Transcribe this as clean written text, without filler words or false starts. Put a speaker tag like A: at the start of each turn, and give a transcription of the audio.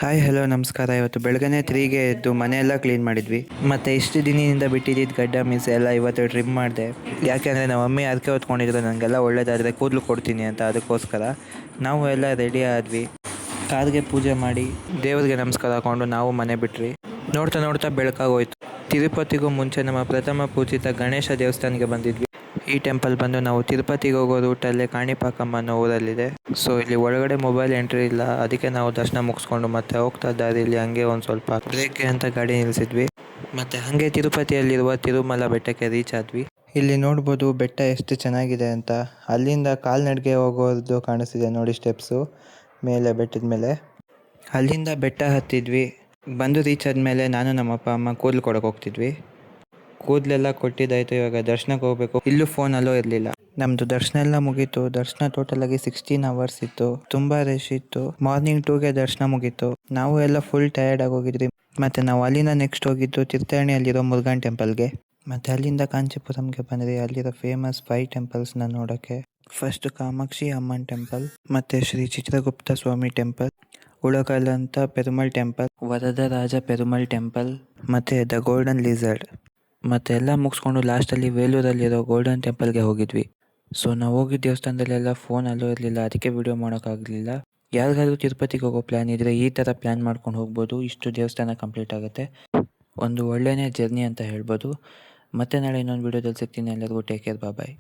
A: Hi hello ನಮಸ್ಕಾರ. ಇವತ್ತು ಬೆಳಗ್ಗೆ 3ಗೆ ಎದ್ದು ಮನೆಯೆಲ್ಲ ಕ್ಲೀನ್ ಮಾಡಿದ್ವಿ. ಮತ್ತು ಇಷ್ಟು ದಿನದಿಂದ ಬಿಟ್ಟಿದ್ದ ಗಡ್ಡ ಮೀಸೆ ಎಲ್ಲ ಇವತ್ತು ಟ್ರಿಮ್ ಮಾಡಿದೆ. ಯಾಕೆಂದರೆ ನಮ್ಮ ಮಮ್ಮಿ ಅದಕ್ಕೆ ಹೊತ್ಕೊಂಡಿದ್ರು ನನಗೆಲ್ಲ ಒಳ್ಳೇದಾದರೆ ಕೂದಲು ಕೊಡ್ತೀನಿ ಅಂತ. ಅದಕ್ಕೋಸ್ಕರ ನಾವು ಎಲ್ಲ ರೆಡಿ ಆದ್ವಿ. ಕಾರ್ಗೆ ಪೂಜೆ ಮಾಡಿ ದೇವರಿಗೆ ನಮಸ್ಕಾರ ಹಾಕ್ಕೊಂಡು ನಾವು ಮನೆ ಬಿಟ್ವಿ. ನೋಡ್ತಾ ನೋಡ್ತಾ ಬೆಳಕಾಗೋಯ್ತು. ತಿರುಪತಿಗೂ ಮುಂಚೆ ನಮ್ಮ ಪ್ರಥಮ ಪೂಜಿತ ಗಣೇಶ ದೇವಸ್ಥಾನಕ್ಕೆ ಬಂದಿದ್ವಿ. ಈ ಟೆಂಪಲ್ ಬಂದು ನಾವು ತಿರುಪತಿಗೆ ಹೋಗೋ ರೂಟಲ್ಲೇ ಕಾಣಿಪಾಕಂ ಅನ್ನೋ ಊರಲ್ಲಿದೆ. ಸೊ ಇಲ್ಲಿ ಒಳಗಡೆ ಮೊಬೈಲ್ ಎಂಟ್ರಿ ಇಲ್ಲ, ಅದಕ್ಕೆ ನಾವು ದರ್ಶನ ಮುಗಿಸ್ಕೊಂಡು ಮತ್ತೆ ಹೋಗ್ತಾ ದಾರಿಯಲ್ಲಿ ಹಂಗೆ ಒಂದು ಸ್ವಲ್ಪ ಬ್ರೇಕ್ಗೆ ಅಂತ ಗಾಡಿ ನಿಲ್ಲಿಸಿದ್ವಿ. ಮತ್ತು ಹಾಗೆ ತಿರುಪತಿಯಲ್ಲಿರುವ ತಿರುಮಲ ಬೆಟ್ಟಕ್ಕೆ ರೀಚ್ ಆದ್ವಿ. ಇಲ್ಲಿ ನೋಡ್ಬೋದು ಬೆಟ್ಟ ಎಷ್ಟು ಚೆನ್ನಾಗಿದೆ ಅಂತ. ಅಲ್ಲಿಂದ ಕಾಲ್ನಡಿಗೆ ಹೋಗೋದು ಕಾಣಿಸ್ತಿದೆ ನೋಡಿ, ಸ್ಟೆಪ್ಸು ಮೇಲೆ ಬೆಟ್ಟದ ಮೇಲೆ. ಅಲ್ಲಿಂದ ಬೆಟ್ಟ ಹತ್ತಿದ್ವಿ. ಬಂದು ರೀಚ್ ಆದಮೇಲೆ ನಾನು ನಮ್ಮ ಅಪ್ಪ ಅಮ್ಮ ಕೂದಲು ಕೊಡೋಕೆ ಹೋಗ್ತಿದ್ವಿ. ಕೂದಲೆಲ್ಲ ಕೊಟ್ಟಿದ್ದಾಯಿತು, ಇವಾಗ ದರ್ಶನಕ್ಕೆ ಹೋಗಬೇಕು. ಇಲ್ಲೂ ಫೋನ್ ಅಲೋ ಇರಲಿಲ್ಲ. ನಮ್ಮದು ದರ್ಶನ ಎಲ್ಲ ಮುಗೀತು. ದರ್ಶನ ಟೋಟಲಾಗಿ 16 ಅವರ್ಸ್ ಇತ್ತು. ತುಂಬ ರಶ್ ಇತ್ತು. ಮಾರ್ನಿಂಗ್ 2ಗೆ ದರ್ಶನ ಮುಗೀತು. ನಾವು ಎಲ್ಲ ಫುಲ್ ಟಯರ್ಡ್ ಆಗೋಗಿದ್ವಿ. ಮತ್ತು ನಾವು ಅಲ್ಲಿಂದ ನೆಕ್ಸ್ಟ್ ಹೋಗಿದ್ದು ತೀರ್ಥಹಳ್ಳಿಯಲ್ಲಿರೋ ಮುರುಘನ್ ಟೆಂಪಲ್ಗೆ. ಮತ್ತು ಅಲ್ಲಿಂದ ಕಾಂಚೀಪುರಂಗೆ ಬಂದ್ವಿ. ಅಲ್ಲಿರೋ ಫೇಮಸ್ 5 ಟೆಂಪಲ್ಸ್ನ ನೋಡೋಕ್ಕೆ. ಫಸ್ಟ್ ಕಾಮಾಕ್ಷಿ ಅಮ್ಮನ್ ಟೆಂಪಲ್, ಮತ್ತು ಶ್ರೀ ಚಿತ್ರಗುಪ್ತ ಸ್ವಾಮಿ ಟೆಂಪಲ್, ಉಳಕಲ್ಲಂತ ಪೆರುಮಲ್ ಟೆಂಪಲ್, ವರದರಾಜ ಪೆರುಮಲ್ ಟೆಂಪಲ್, ಮತ್ತು ದ ಗೋಲ್ಡನ್ ಲಿಸರ್ಡ್. ಮತ್ತು ಎಲ್ಲ ಮುಗಿಸ್ಕೊಂಡು ಲಾಸ್ಟಲ್ಲಿ ವೇಲೂರಲ್ಲಿರೋ ಗೋಲ್ಡನ್ ಟೆಂಪಲ್ಗೆ ಹೋಗಿದ್ವಿ. ಸೊ ನಾವು ಹೋಗಿದ್ದ ದೇವಸ್ಥಾನದಲ್ಲೆಲ್ಲ ಫೋನ್ ಅಲ್ಲೂ ಇರಲಿಲ್ಲ, ಅದಕ್ಕೆ ವಿಡಿಯೋ ಮಾಡೋಕ್ಕಾಗಲಿಲ್ಲ. ಯಾರಿಗಾದ್ರೂ ತಿರುಪತಿಗೆ ಹೋಗೋ ಪ್ಲ್ಯಾನ್ ಇದ್ದರೆ ಈ ಥರ ಪ್ಲ್ಯಾನ್ ಮಾಡ್ಕೊಂಡು ಹೋಗ್ಬೋದು. ಇಷ್ಟು ದೇವಸ್ಥಾನ ಕಂಪ್ಲೀಟ್ ಆಗುತ್ತೆ. ಒಂದು ಒಳ್ಳೆಯೇ ಜರ್ನಿ ಅಂತ ಹೇಳ್ಬೋದು. ಮತ್ತೆ ನಾಳೆ ಇನ್ನೊಂದು ವಿಡಿಯೋದಲ್ಲಿ ಸಿಗ್ತೀನಿ. ಎಲ್ಲರಿಗೂ ಟೇಕ್ ಕೇರ್, ಬಾಯ್.